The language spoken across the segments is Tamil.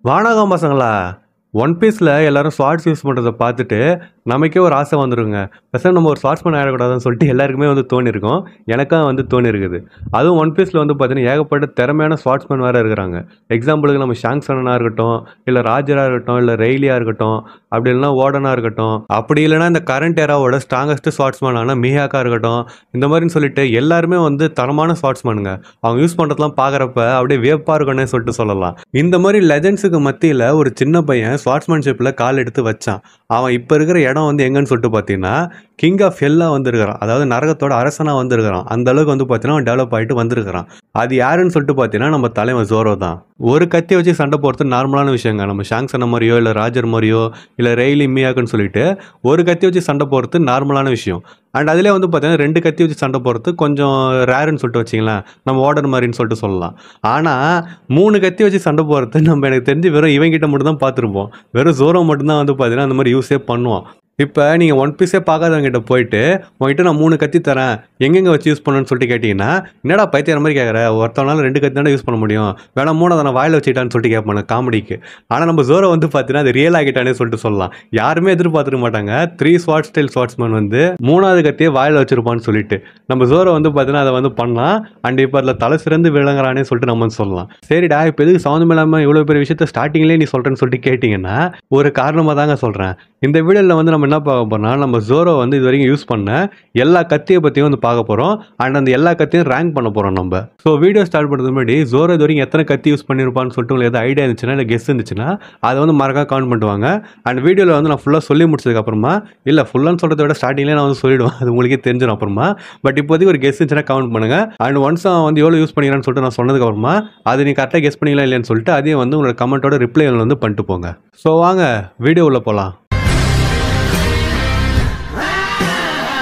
வானகம் பசங்களா! ஒன் பீஸ்ல எல்லாரும் ஸ்வார்ட்ஸ் யூஸ் பண்றத பார்த்துட்டு, நமக்கே ஒரு ஆசை வந்துருங்க. பேசாம நம்ம ஒரு ஸ்வார்ட்ஸ்மேன் ஆயிடக்கூடாதுன்னு சொல்லிட்டு எல்லாருக்குமே வந்து தோணியிருக்கும். எனக்கும் வந்து தோணியிருக்குது. அதுவும் ஒன் பீஸ்ல வந்து பார்த்தீங்கன்னா, ஏகப்பட்ட திறமையான ஸ்வார்ட்ஸ்மேன் வேற இருக்கிறாங்க. எக்ஸாம்பிளுக்கு நம்ம ஷாங்க்ஸ் அண்ணனா இருக்கட்டும், இல்ல ராஜரா இருக்கட்டும், இல்ல ரெய்லியா இருக்கட்டும், அப்படி இல்லைனா ஓடனா இருக்கட்டும், அப்படி இல்லைனா இந்த கரண்ட் எராவோட ஸ்ட்ராங்கஸ்ட் ஸ்வார்ட்ஸ்மேனான மிஹாக்கா இருக்கட்டும், இந்த மாதிரின்னு சொல்லிட்டு எல்லாருமே வந்து தரமான ஸ்வார்ட்ஸ்மேனுங்க. அவங்க யூஸ் பண்றதெல்லாம் பார்க்குறப்ப அப்படியே வியப்பா இருக்குன்னே சொல்லிட்டு சொல்லலாம். இந்த மாதிரி லெஜண்ட்ஸுக்கு மத்தியில ஒரு சின்ன பையன் ஸ்வார்ட்ஸ்மேன்ஷிப்ல கால் எடுத்து வச்சான். அவன் இப்ப இருக்கிற இடம் வந்து எங்கன்னு சொல்லிட்டு பார்த்தீங்கன்னா, கிங் ஆஃப் ஹெல்லா வந்திருக்கிறான். அதாவது நரகத்தோட அரசனா வந்திருக்கிறான். அந்த அளவுக்கு வந்து பார்த்தீங்கன்னா, அவன் டெவலப் ஆயிட்டு வந்திருக்கிறான். அது யாருன்னு சொல்லிட்டு பார்த்தீங்கன்னா, நம்ம தலைவன் ஜோரோ தான். ஒரு கத்தி வச்சு சண்டை போடுறது நார்மலான விஷயங்க. நம்ம ஷாங்க்ஸ் அண்ணன் மாதிரியோ, இல்ல ராஜர் மாதிரியோ, இல்ல ரெய்லி மியாக்குன்னு சொல்லிட்டு ஒரு கத்தி வச்சு சண்டை போடுறது நார்மலான விஷயம். அண்ட் அதிலே வந்து பார்த்தீங்கன்னா, 2 கத்தி வச்சு சண்டை போடுறது கொஞ்சம் ரேருன்னு சொல்லிட்டு வச்சுங்களேன். நம்ம ஓர்டர் மாதிரின்னு சொல்லிட்டு சொல்லலாம். ஆனா 3 கத்தி வச்சு சண்டை போடுறது நம்ம எனக்கு தெரிஞ்சு வெறும் இவங்கிட்ட மட்டும் தான் பார்த்துருப்போம். வெறும் ஜோரோ மட்டும் தான் வந்து பார்த்தீங்கன்னா, அந்த மாதிரி யூஸே பண்ணுவான். இப்போ நீங்கள் ஒன் பீஸே பார்க்காதவங்கிட்ட போயிட்டு உங்ககிட்ட நான் 3 கத்தி தரேன் எங்கெங்கே வச்சு யூஸ் பண்ணணும்னு சொல்லிட்டு கேட்டிங்கன்னா, என்னடா பைத்தியம் மாதிரி கேட்குற, ஒருத்தவனால 2 கத்தி தானே யூஸ் பண்ண முடியும், வேணா 3 நான் வாயில் வச்சுக்கிட்டான்னு சொல்லிட்டு கேட்பானு காமெடிக்கு. ஆனால் நம்ம ஜோரோ வந்து பார்த்தீங்கன்னா அது ரியல் ஆகிட்டானே சொல்லிட்டு சொல்லலாம். யாருமே எதிர்பார்த்துக்க மாட்டாங்க 3 ஸ்வாட் ஸ்டைல் ஸ்வாட்ஸ்மேன் வந்து 3வது கத்தியை வாயில் வச்சிருப்பான்னு சொல்லிட்டு. நம்ம ஜோரோ வந்து பார்த்தீங்கன்னா அதை வந்து பண்ணலாம். அண்ட் இப்போ அதில் தலை சிறந்து விளங்குறானே சொல்லிட்டு நம்ம சொல்லலாம். சரிடா இப்போ எதுக்கு சம்மந்தம் இல்லாமல் இவ்வளோ பெரிய விஷயத்த ஸ்டார்டிங்லேயே நீ சொல்கிறேன்னு சொல்லிட்டு கேட்டிங்கன்னா, ஒரு காரணமாக தாங்க சொல்கிறேன். இந்த வீடியோவில் வந்து நம்ம என்ன பார்க்க போறோம்னா, நம்ம ஜோரோ வந்து இது வரைக்கும் யூஸ் பண்ண எல்லா கத்தியை பற்றியும் வந்து பார்க்க போகிறோம். அண்ட் அந்த எல்லா கத்தியும் ரேங்க் பண்ண போகிறோம் நம்ம. ஸோ வீடியோ ஸ்டார்ட் பண்ணுறதுக்கு முன்னாடி ஜோரோ இது வரைக்கும் எத்தனை கத்தி யூஸ் பண்ணியிருப்பான்னு சொல்லிட்டு உங்களுக்கு எதாவது ஐடியா இருந்துச்சுன்னா, இல்லை கெஸ் இருந்துச்சுன்னா அதை வந்து மறக்காம கமெண்ட் பண்ணுவாங்க. அண்ட் வீடியோவில் வந்து நான் ஃபுல்லாக சொல்லி முடிச்சதுக்கப்புறமா, இல்லை ஃபுல்லான்னு சொல்கிறத விட ஸ்டார்டிங்லேயே நான் வந்து சொல்லிவிடுவேன், அது உங்களுக்கே தெரிஞ்சிடும் அப்புறமா. பட் இப்போதைக்கு ஒரு கெஸ் இருந்துச்சுன்னா கமெண்ட் பண்ணுங்கள். அண்ட் ஒன்ஸ் அவன் வந்து எவ்வளோ யூஸ் பண்ணிக்கிறான்னு சொல்லிட்டு நான் சொன்னதுக்கப்புறமா அது நீ கரெக்டாக கெஸ் பண்ணிக்கலாம் இல்லைன்னு சொல்லிட்டு அதையும் வந்து உங்களோட கமெண்ட்டோட ரிப்ளை வந்து பண்ணிட்டு போங்க. ஸோ வாங்க வீடியோ உள்ள போகலாம்.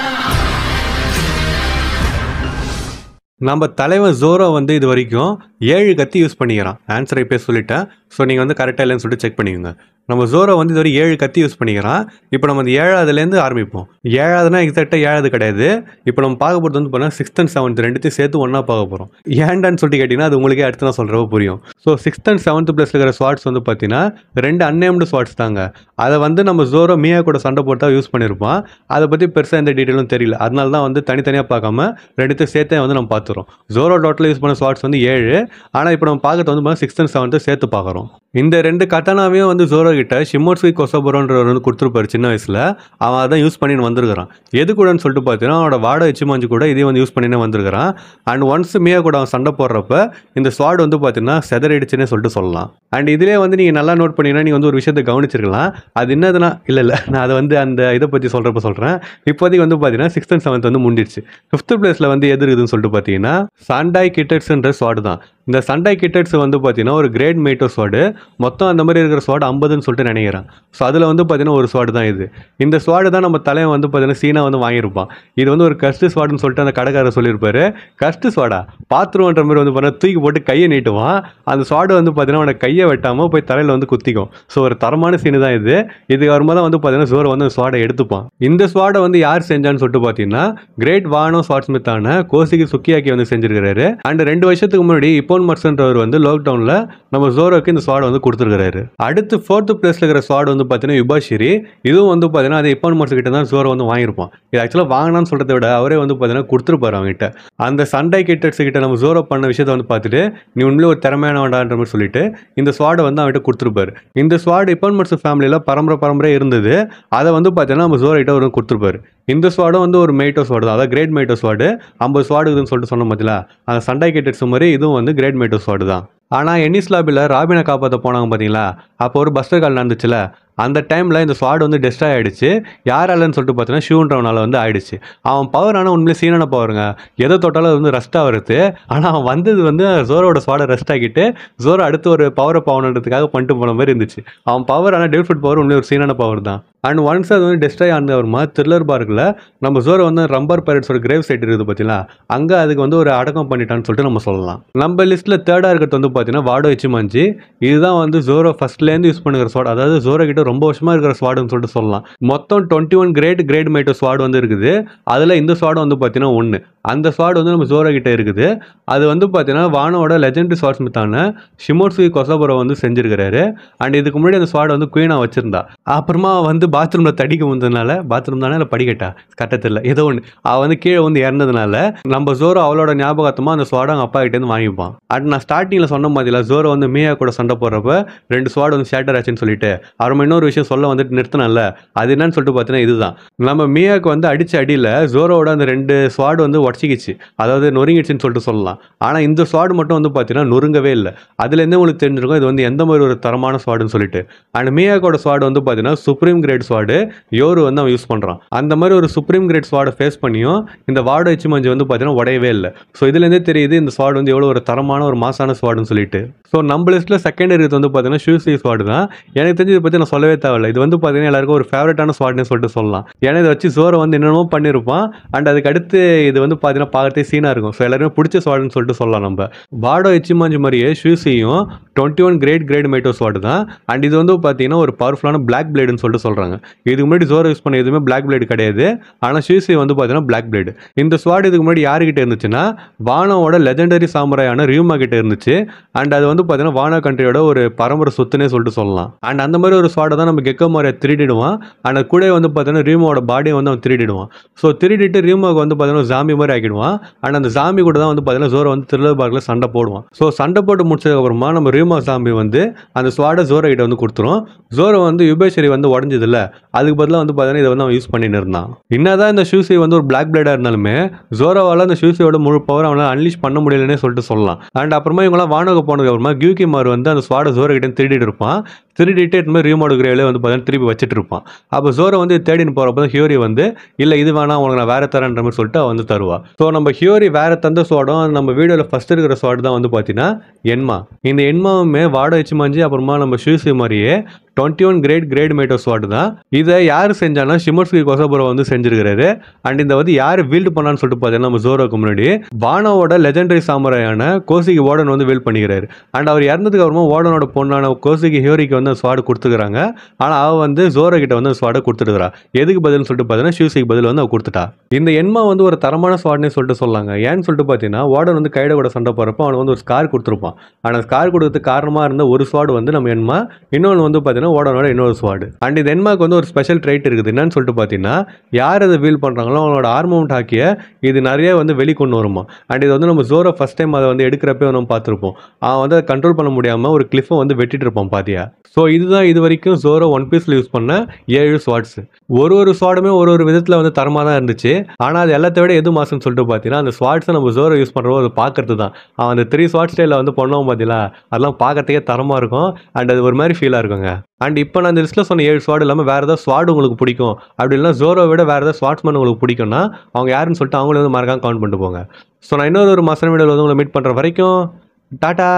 நம்ம தலைவன் ஜோரோ வந்து இது வரைக்கும் 7 கத்தி யூஸ் பண்ணிக்கிறான். ஆன்சரை இப்போ சொல்லிட்டேன். ஸோ நீங்கள் வந்து கரெக்டாக இல்லைன்னு சொல்லிட்டு செக் பண்ணிக்கோங்க. நம்ம ஜோரோ வந்து இது வரை 7 கத்தி யூஸ் பண்ணிக்கிறான். இப்போ நம்ம அந்த 7வதுலேருந்து ஆரம்பிப்போம். 7வதுனா எக்ஸாக்டாக 7வது கிடையாது. இப்போ நம்ம பார்க்க போகிறது வந்து பார்த்தீங்கன்னா 6th and 7th ரெண்டுத்தையும் சேர்த்து ஒன்றா பார்க்க போகிறோம். ஏன்டான்னு சொல்லிட்டு கேட்டிங்கன்னா அது உங்களுக்கே அடுத்து நான் சொல்கிறப்ப புரியும். ஸோ 6th and 7th பிளேஸில் இருக்கிற ஸ்வாட்ஸ் வந்து பார்த்தீங்கன்னா 2 அன்னேம்டு ஸ்வாட்ஸ் தாங்க. அதை வந்து நம்ம ஜோரோ மியா கூட சண்டை போட்டால் யூஸ் பண்ணியிருப்பான். அதை பற்றி பெருசாக எந்த டீட்டெயிலும் தெரியல. அதனால தான் வந்து தனித்தனியாக பார்க்காம ரெண்டுத்தையும் சேர்த்தே வந்து நம்ம பார்த்துறோம். ஜோரோ டோட்டலாக யூஸ் பண்ண ஸ்வாட்ஸ் வந்து 7. ஆனால் இப்போ நம்ம பார்க்கறது வந்து 6th and 7th சேர்த்து பார்க்குறோம். இந்த 2 கட்டானாவையும் வந்து ஜோரோ கிட்ட ஷிமோட்சுகி கொசோபுரோன்றவர் வந்து கொடுத்துருப்பாரு சின்ன வயசில். அவன் அதான் யூஸ் பண்ணின்னு வந்திருக்கிறான். எது கூடன்னு சொல்லிட்டு பார்த்தீங்கன்னா அவனோட வாடா இச்சிமாஞ்சு கூட இதே வந்து யூஸ் பண்ணினே வந்திருக்கிறான். அண்ட் ஒன்ஸ் மியா கூட அவன் சண்டை போடுறப்ப இந்த ஸ்வாட் வந்து பார்த்தீங்கன்னா செதறிடுச்சுன்னே சொல்லிட்டு சொல்லலாம். அண்ட் இதிலே வந்து நீங்கள் நல்லா நோட் பண்ணிங்கன்னா நீங்கள் வந்து ஒரு விஷயத்தை கவனிச்சிருக்கலாம். அது என்னதுன்னா இல்லை நான் அதை வந்து அந்த இதை பற்றி சொல்கிறப்ப சொல்கிறேன். இப்போதைக்கு வந்து பார்த்தீங்கன்னா 6th and 7th வந்து முடிஞ்சிருச்சு. 5th பிளேஸில் வந்து எது இருக்குதுன்னு சொல்லிட்டு பார்த்தீங்கன்னா சாண்டாய் கிட்டட்ஸ்ன்ற ஸ்வாட் தான். இந்த சண்டாய் கிட்டட்ஸ் வந்து பார்த்தீங்கன்னா ஒரு கிரேட் மேட்டோ ஸ்வாடு. மொத்தம் அந்த மாதிரி இருக்கிற ஸ்வாட் 50ன்னு சொல்லிட்டு நினைக்கிறேன். ஸோ அதில் வந்து பார்த்தீங்கன்னா ஒரு ஸ்வாடு தான் இது. இந்த ஸ்வாடு தான் நம்ம தலைவன் வந்து பார்த்தீங்கன்னா சீனா வந்து வாங்கியிருப்பான். இது வந்து ஒரு கஸ்ட் ஸ்வாடுன்னு சொல்லிட்டு அந்த கடைக்காரர் சொல்லியிருப்பாரு. கஸ்ட் ஸ்வாடா பாத்ரூம்ன்ற மாதிரி வந்து பார்த்தீங்கன்னா தூக்கி போட்டு கையை நீட்டுவான். அந்த ஸ்வாடு வந்து பார்த்தீங்கன்னா அவனை கையை வெட்டாமல் போய் தலையில் வந்து குத்திக்கும். ஸோ ஒரு தரமான சீனு தான் இது. இதுக்கு வரும்போது தான் வந்து பார்த்தீங்கன்னா ஜோரோ வந்து அந்த ஸ்வாடை எடுத்துப்பான். இந்த ஸ்வாடை வந்து யார் செஞ்சான்னு சொல்லிட்டு பார்த்தீங்கன்னா கிரேட் வானோ ஸ்வாட்ஸ்மித்தான கோசிகி சுக்கியாக்கி வந்து செஞ்சிருக்காரு. அண்ட் 2 வருஷத்துக்கு முன்னாடி இப்போன் மர்சன்றவர் வந்து லாக்டவுனில் நம்ம ஜோரோக்கு இந்த ஸ்வாட் வந்து கொடுத்துருக்காரு. அடுத்து 4th பிளேஸில் இருக்கிற ஸ்வாட் வந்து பார்த்தீங்கன்னா யுபாஷிரி. இதுவும் வந்து பார்த்தீங்கன்னா அது இப்போன் மர்சன் கிட்ட தான் ஜோரோ வந்து வாங்கியிருப்பான். இது ஆக்சுவலாக வாங்கினான்னு சொல்கிறத விட அவரே வந்து பார்த்தீங்கன்னா கொடுத்துருப்பாரு அவங்ககிட்ட. அந்த சண்டை கிட்டட்ஸ் கிட்ட நம்ம ஜோரோ பண்ண விஷயத்தை வந்து பார்த்துட்டு நீ உண்மையிலே ஒரு திறமையானவன்டான்ற மாதிரி சொல்லிட்டு இந்த ஸ்வாடை வந்து அவன்கிட்ட கொடுத்துருப்பாரு. இந்த ஸ்வாட் இப்போன் மர்சன் ஃபேமிலியில் பரம்பரை இருந்தது. அதை வந்து பார்த்தீங்கன்னா நம்ம ஜோரோ கிட்ட ஒரு கொடுத்துருப்பாரு. இந்த ஸ்வாடும் வந்து ஒரு மேட்டோ ஸ்வாடு தான். அதாவது கிரேட் மேட்டோ ஸ்வாடு 50 ஸ்வாடு இருக்குதுன்னு சொல்லிட்டு சொன்ன பார்த்தீங்களா, அந்த சண்டை கிட்டட்ஸ் மாதிரி இதுவும் வந்து கிரேட் மேட்டோ ஸ்வாடு தான். ஆனால் என்னிஸ் லாபியில் ராபினை காப்பாற்ற போனாங்க பார்த்தீங்களா, அப்போ ஒரு பஸ்டர் கால் நடந்துச்சுல, அந்த டைமில் இந்த ஸ்வாட் வந்து டெஸ்ட்ராய் ஆகிடுச்சு. யாராலன்னு சொல்லிட்டு பார்த்தீங்கன்னா ஷூன்றவனால வந்து ஆயிடுச்சு. அவன் பவர் ஆனால் உண்மையிலே சீனான பவருங்க. எதை தொட்டாலும் வந்து ரெஸ்ட்டாக வருது. ஆனால் அவன் வந்தது வந்து ஜோரோட ஸ்வாடை ரெஸ்ட் ஆகிட்டு ஜோரோ அடுத்து ஒரு பவரை பவர்ன்றதுக்காக பண்ணிட்டு போன மாதிரி இருந்துச்சு. அவன் பவர் ஆனால் டெவலப்ட் பவர் உண்மையிலே ஒரு சீனான பவர் தான். அண்ட் ஒன்ஸ் அது வந்து டெஸ்ட்ராய் ஆனதுமா த்ரில்லர் பார்க்கில் நம்ம ஜோரோ வந்து ரம்பர் பைரட்ஸோட கிரேவ் சைட் இருக்குது பார்த்தீங்களா, அங்கே அதுக்கு வந்து ஒரு அடக்கம் பண்ணிட்டான்னு சொல்லிட்டு நம்ம சொல்லலாம். நம்ம லிஸ்ட்டில் 3rd இருக்கிறது வந்து பார்த்தீங்கன்னா வாடோ இச்சிமாஞ்சி. இதுதான் வந்து ஜோரோ ஃபர்ஸ்ட்லேருந்து யூஸ் பண்ணுற ஸ்வாட். அதாவது ஜோரோ கிட்ட ரொம்ப வருஷமாக இருக்கிற ஸ்வாடுன்னு சொல்லிட்டு சொல்லலாம். மொத்தம் 21 கிரேட் மைட்டோ ஸ்வாட் வந்து இருக்குது. அதில் இந்த ஸ்வாடு வந்து பார்த்தீங்கன்னா 1. அந்த ஸ்வாட் வந்து நம்ம ஜோரோ கிட்ட இருக்குது. அது வந்து பார்த்தீங்கன்னா வானோட லெஜெண்டரி ஸ்வாட் ஸ்மித்தான ஷிமோட்சுகி கொசபுரோ வந்து செஞ்சிருக்கிறாரு. அண்ட் இதுக்கு முன்னாடி அந்த ஸ்வாட் வந்து குயினா வச்சிருந்தா. அப்புறமா வந்து பாத்ரூமில் தடிக்க வந்ததுனால, பாத்ரூம் தானே இல்லை படிக்கட்டா கட்டத்தில் ஏதோ ஒன்று, அவள் வந்து கீழே வந்து இறந்ததுனால நம்ம ஜோரோ அவளோட ஞாபகத்தமாக அந்த ஸ்வாடை அவங்க அப்பா கிட்டேருந்து வாங்கிப்பான். அண்ட் நான் ஸ்டார்டிங்கில் சொன்ன மாதிரில ஜோரோ வந்து மியா கூட சண்டை போடுறப்ப 2 ஸ்வாட் வந்து ஷேட்டர் ஆச்சுன்னு சொல்லிட்டு அப்புறமா இன்னொரு விஷயம் சொல்ல வந்துட்டு நிறுத்தினல, அது என்னன்னு சொல்லிட்டு பார்த்தீங்கன்னா இதுதான். நம்ம மியாவுக்கு வந்து அடிச்ச அடியில் ஜோரோவோட அந்த 2 ஸ்வாட் வந்து உடச்சிக்கிச்சு, அதாவது நொறுங்கிடுச்சுன்னு சொல்லிட்டு சொல்லலாம். ஆனால் இந்த ஸ்வாட் மட்டும் வந்து பார்த்தீங்கன்னா நொறுங்கவே இல்லை. அதுலேருந்து உங்களுக்கு தெரிஞ்சிருக்கும் இது வந்து எந்த மாதிரி ஒரு தரமான ஸ்வாடுன்னு சொல்லிட்டு. அண்ட் மியாக்கோட ஸ்வாட் வந்து பார்த்தீங்கன்னா சுப்ரீம் கிரேட் ஸ்வாடு யோரு வந்து அவன் யூஸ் பண்ணுறான். அந்த மாதிரி ஒரு சுப்ரீம் கிரேட் ஸ்வாடை ஃபேஸ் பண்ணியும் இந்த வாடோ இச்சிமஞ்சி வந்து பார்த்தீங்கன்னா உடையவே இல்லை. ஸோ இதுலேருந்தே தெரியுது இந்த ஸ்வாட் வந்து எவ்வளோ ஒரு தரமான ஒரு மாசான ஸ்வாடுன்னு சொல்லிட்டு. ஸோ நம்ம லிஸ்ட்டில் செகண்ட் இருக்கிறது வந்து பார்த்தீங்கன்னா ஷூசி ஸ்வாடு தான். எனக்கு தெரிஞ்சு இதை பற்றி நான் சொல்லவே தேவையில்லை. இது வந்து பார்த்தீங்கன்னா எல்லாருக்கும் ஒரு ஃபேவரட்டான ஸ்வாட்னு சொல்லிட்டு சொல்லலாம். ஏன்னா இதை வச்சு ஜோரோ வந்து என்னென்னமோ பண்ணியிருப்பான். அண்ட் அதுக்கு அடுத்து இது வந்து பார்த்தீங்கன்னா பார்க்கறதே சீனாக இருக்கும். ஸோ எல்லாருமே பிடிச்ச ஸ்வாடுன்னு சொல்லிட்டு சொல்லலாம். நம்ம வாடோ இச்சிமஞ்சி மாதிரியே ஷூசியும் 21 கிரேட் மைட்டோ ஸ்வாடு தான். அண்ட் இது வந்து பார்த்தீங்கன்னா ஒரு பவர்ஃபுல்லான பிளாக் பிளேடுன்னு சொல்லிட்டு சொல்கிறாங்க. இதுக்கு முன்னாடி ஜோரோ யூஸ் பண்ண எதுவுமே பிளாக் பிளேடு கிடையாது. ஆனால் ஷூசி வந்து பார்த்தீங்கன்னா பிளாக் பிளேடு. இந்த ஸ்வாட் இதுக்கு முன்னாடி யாருக்கிட்ட இருந்துச்சுன்னா வானோட லெஜெண்டரி சாமுராயான ரியூமா கிட்ட இருந்துச்சு. அண்ட் அது வந்து பார்த்தீங்கன்னா வானா கண்ட்ரியோட ஒரு பரம்பரை சொத்துனே சொல்லிட்டு சொல்லலாம். அண்ட் அந்த மாதிரி ஒரு ஸ்வாடை தான் நம்ம கெக்கோ மாரியை திருடிடுவான். அண்ட் கூட வந்து பார்த்தீங்கன்னா ரியூமாவோட பாடியை வந்து அவன் திருடிடுவான். ஸோ திருடிட்டு ரியூமாவுக்கு வந்து பார்த்தீங்கன்னா ஜாம்பி மாதிரி ஆக்கிடுவான். அண்ட் அந்த ஜாம்பி கூட தான் வந்து பார்த்தீங்கன்னா ஜோரோ வந்து த்ரில்லர் பார்க்கில் சண்டை போடுவான். ஸோ சண்டை போட்டு முடிச்சதுக்கப்புறமா நம்ம ரியூமா ஜாம்பி வந்து அந்த ஸ்வாடை ஜோரோ கிட்ட வந்து கொடுத்துரும். ஜோரோ வந்து யுபேஷரி வந்து உடஞ்சதில்ல, அதுக்கு பதிலாக வந்து பார்த்தீங்கன்னா இதை வந்து அவன் யூஸ் பண்ணிட்டு இருந்தான். என்னதான் இந்த ஷூசி வந்து ஒரு பிளாக் பிளேடாக இருந்தாலுமே ஜோரோவால் அந்த ஷூசியோட முழு பவர் அவனால் அன்லீஷ் பண்ண முடியலன்னே சொல்லிட்டு சொல்லலாம். அண்ட் அப்புறமா இவங்களாம் வானோக்கு போனதுக்கு அப்புறமா கியூகி மார் வந்து அந்த ஸ்வாடை ஜோரோ கிட்ட திருடிட்டு இருப்பான். திருடிட்டு இது மாதிரி ரியூமோட கிரேவிலே வந்து பார்த்தீங்கன்னா திருப்பி வச்சுட்டு இருப்பான். அப்போ ஜோரோ வந்து தேடின்னு போகிறப்ப தான் ஹியோரி வந்து இல்லை இது வேணாம் உனக்கு நான் வேற தரேன்ற மாதிரி சொல்லிட்டு அவன் வந்து தருவா. ஸோ நம்ம ஹியோரி வேற தந்த ஸ்வாடும் நம்ம வீடியோவில் ஃபர்ஸ்ட் இருக்கிற ஸ்வாட் தான் வந்து பார்த்தீங்கன்னா என்மா. இந்த என்மாவுமே வாடோ இச்சிமஞ்சி அப்புறமா நம்ம ஷூசி மாதிரியே 21 கிரேட் மைட்டோ ஸ்வாட் தான். இதை யார் செஞ்சானா ஷிமோட்சுகி கொசபுரோ வந்து செஞ்சிருக்காரு. அண்ட் இந்த வந்து யார் வீல்டு பண்ணான்னு சொல்லிட்டு பார்த்தீங்கன்னா நம்ம ஜோரோக்கு முன்னாடி வானோவோட லெஜெண்டரி சாமுராயான கோசிகி வார்டன் வந்து வீல் பண்ணிக்கிறாரு. அண்ட் அவர் இறந்ததுக்கு அப்புறமா வார்டனோட பொண்ணான கோசிகி ஹியோரிக்கு வந்து ஸ்வாடு கொடுத்துக்கிறாங்க. ஆனால் அவள் வந்து ஜோரோ கிட்ட வந்து ஸ்வாடை கொடுத்துருக்கிறா. எதுக்கு பதில்னு சொல்லிட்டு பார்த்தீங்கன்னா ஷூசிக்கு பதில் வந்து அவள் கொடுத்துட்டா. இந்த என்மா வந்து ஒரு தரமான ஸ்வாட்னே சொல்லிட்டு சொல்லாங்க. ஏன்னு சொல்லிட்டு பார்த்தீங்கன்னா வார்டன் வந்து கைட கூட சண்டை போகிறப்ப அவனுக்கு வந்து ஒரு ஸ்கார் கொடுத்துருப்பான். ஆனால் ஸ்கார் கொடுக்கறதுக்கு காரணமாக இருந்த ஒரு ஸ்வாடு வந்து நம்ம என்மா, இன்னொன்று வந்து பார்த்தீங்கன்னா வார்டனோட இன்னொரு ஸ்வாடு. அண்ட் இந்த என்மாக்கு வந்து ஒரு ஸ்பெஷல் ட்ரைட் இருக்குது. என்னன்னு சொல்லிட்டு பார்த்தீங்கன்னா யார் அதை வீல் பண்ணுறாங்களோ அவனோட ஆர்மவுண்ட் ஆக்கிய இது நிறைய வந்து வெளிக்கொண்டு வருமா. அண்ட் இது வந்து நம்ம ஜோரோ ஃபர்ஸ்ட் டைம் அதை வந்து எடுக்கிறப்ப நம்ம பார்த்துருப்போம். அவன் வந்து கண்ட்ரோல் பண்ண முடியாமல் ஒரு கிளிஃபை வந்து வெட்டிட்டு இருப்பான் பாத்தியா. ஸோ இதுதான் இது வரைக்கும் ஜோரோ ஒன் பீஸில் யூஸ் பண்ண 7 ஸ்வாட்ஸ். ஒரு ஸ்வாடுமே ஒரு விதத்தில் வந்து தரமாக தான் இருந்துச்சு. ஆனால் அது எல்லாத்த விட எது மாசுன்னு சொல்லிட்டு பார்த்தீங்கன்னா அந்த ஸ்வாட்ஸை நம்ம ஜோரோ யூஸ் பண்ணுறோம் அது பார்க்கறது தான். அவன் அந்த 3 ஸ்வாட் ஸ்டைலில் வந்து பண்ணுவோம் பார்த்தீங்களா, அதெல்லாம் பார்க்கறதுக்கே தரமாக இருக்கும். அண்ட் அது ஒரு மாதிரி ஃபீலாக இருக்குங்க. அண்ட் இப்போ நான் இந்த லிஸ்ட்டில் சொன்ன 7 ஸ்வாட் இல்லாமல் வேறு ஏதாவது ஸ்வாட் உங்களுக்கு பிடிக்கும் அப்படி இல்லைனா ஜோரோ விட வேறு ஏதாவது ஸ்வாட்ஸ்மேன் உங்களுக்கு பிடிக்கும்னா அவங்க யாருன்னு சொல்லிட்டு அவங்களே வந்து மறக்காம கவுண்ட் பண்ணிட்டு போங்க. ஸோ நான் இன்னொரு மாசம் வீடியோவில் வந்து உங்களை மீட் பண்ணுற வரைக்கும் டாட்டா.